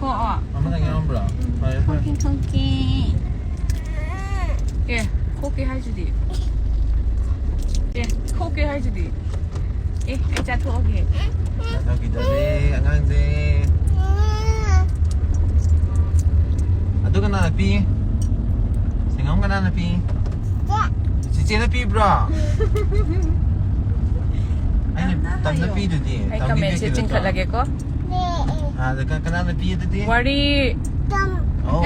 아. 아무나 안 불어. 콩킹콩킹. 예, 코끼 해주디. 예, 코끼 해주디. 예, 애자 토끼. 여기 저기 안녕하세요. Ato ka na pi. Singam ka na pi. Si na pi bro. Ay, tam na pi dudi. Ay kami si tingkat lagi ko. Ah, ka na pi dudi. Wari. Oh.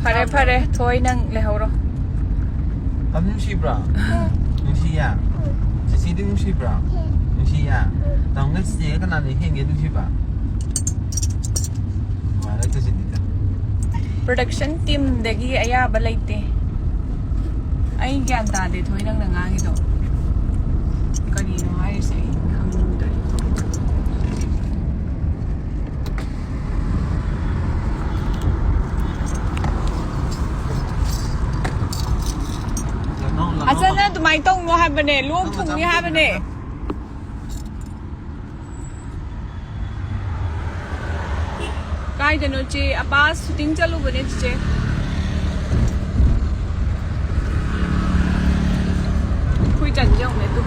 Pare toy nang lehoro. Tam yung si bro. Yung siya. Si din yung si bro. Yung siya. Tang ngat siya ka na ni hingi yung si ba. Wala to si dito. Production team dagi ayaba laite. Ay gyan tade toy nang nangangi do. Kanino hayos ay hangudre. Asan na tumaitong mo habane, luwag thung ni habane. Kai dano che apas shooting chalu bane che. Khui chan jong me tu.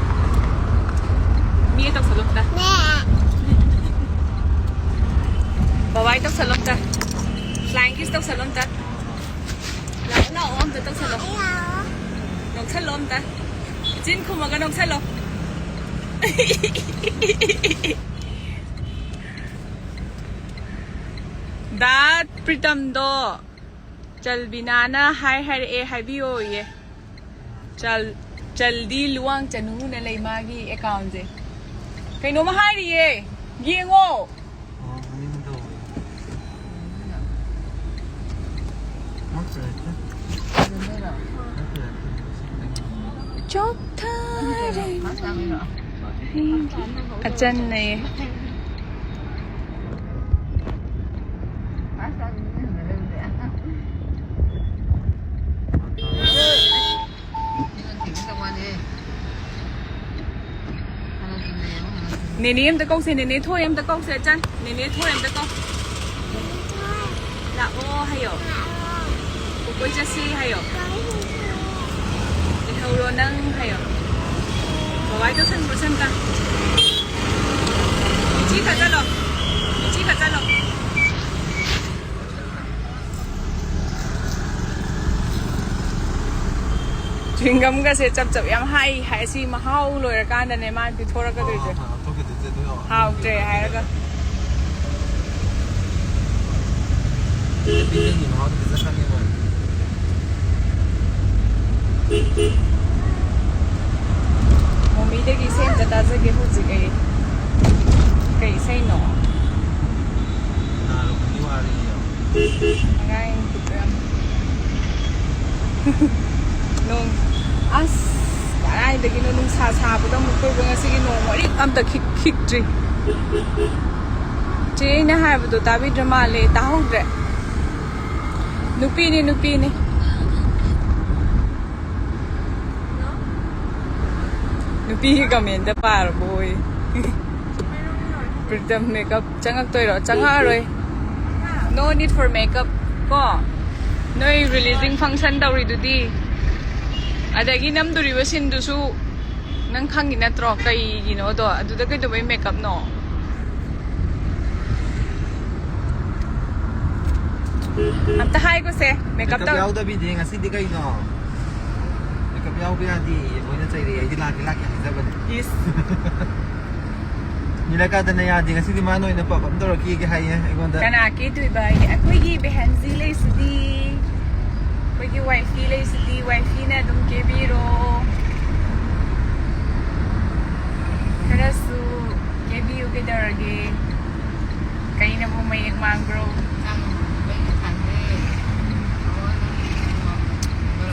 Mi tóc salok ta. Bawai tóc salok ta. Flying kiss tóc salok ta. La om tóc salok. Nong salom ta. Jin kuma ka nong salok. Dat pritam do chal binana hai e hai bio ye jaldi luang chanu na lay magi account je kay no mahari ye giengo chok thare achan ne Nene em ta câu xe nene thôi em ta câu xe chân nene thôi em ta câu là ô hay yo cô cô cha si hay yo cái hầu rồi nâng hay yo bảo ai cho sân ta vị trí phải chân rồi chewing gum kasi chap em hay si mahau rồi ra kan ne man pi thora ka dei hao tre hay ra ka Mummy de gi sem ta za ge hu ji kai sai no ngai ku em nung as karai dagi nung sa ba dong ko ba ngasi gi nong wari am ta khik tri che na ha ba do ta bi drama le ta ho dre nupi ni nupi hi comment da par boy Pritam makeup changak toy ro changa roi no need for makeup ko noi releasing function dauri dudi adagi namduri wasin dusu nang khangi na tro kai gino do aduda kai do makeup no amta hai ko se makeup ta yaw da bi de ngasi di kai no makeup yaw bi adi moina chai re ai di la ki ha ba is nila ka da na ya di ngasi di mano ina pa pam do ki ge hai ai gonda kana ki tu ba akoi gi behanzi le sidi Wagi wifi lay sidi wifi na dum ke biro Karasu ke biyo ke darage kay na po may mangrove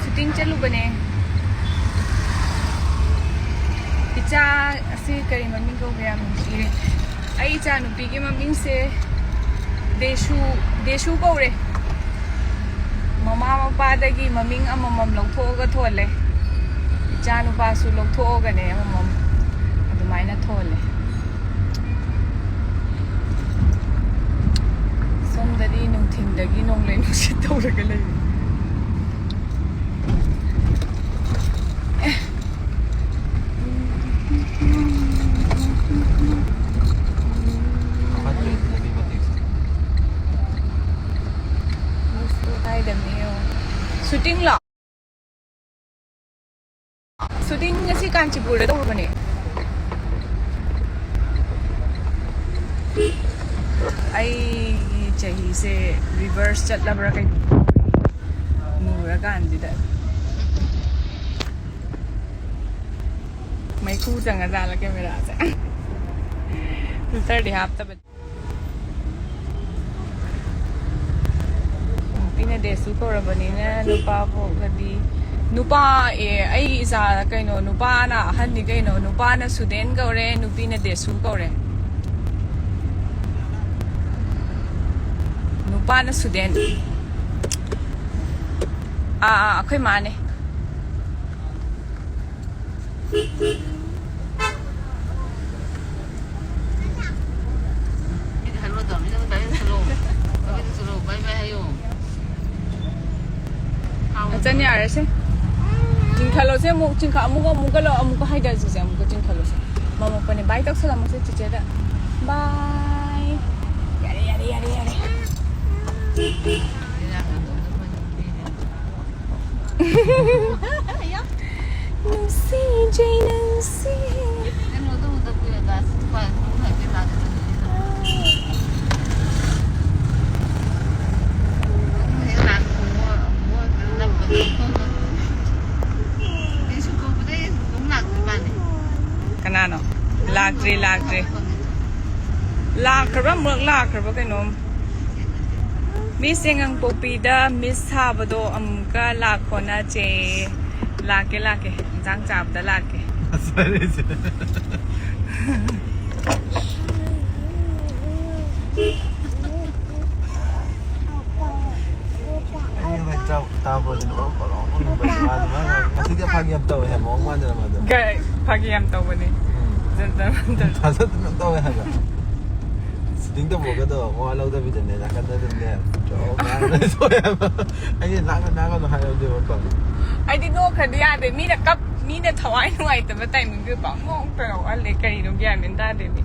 Shooting chalu ba ne Icha asi kari maming ko kaya mong ay icha nupi ke maming se Deshu ko re Mama mapadagi maming amamam lagthoga thole ichanu pasu lagthoga ne amamam adumai na thole so ꯇꯧꯔꯒ ꯂꯩ shooting lo shooting ngasi Kanchipur da tawrubane ai chahi se reverse chatlabra kai nura ganjida mai khu changa jala camera se filter di hapta pina desu korabani na nupa po gadi nupa ai isa kaino nupa na ahan ni kaino nupa na suden gaure nupi na desu gaure nupa na suden akhoi mane Acan ya rasa, jingkalo se mu jingka muka lo muka hai dah sih muka jingkalo se, mama pani bye tak salam se cici dah, bye, yare. Nancy, Jay Nancy. Kanano lagre lakraba murag lakraba kainom miss engang popida miss habado amka lakhona che lake jang chap da lake masih dia pagi am tahu ya mau mana mana kai pagi am tahu bani jantan Tasa tenang tahu ya kan seding tu bukan tu mau alau tapi jenis nak kata jenis jauh mana so ya ini nak tu hai dia bukan I didn't know kad ya de mi na thawai nuai ta ba tai min bi ba ngong ta wa le kai no ya min da de ni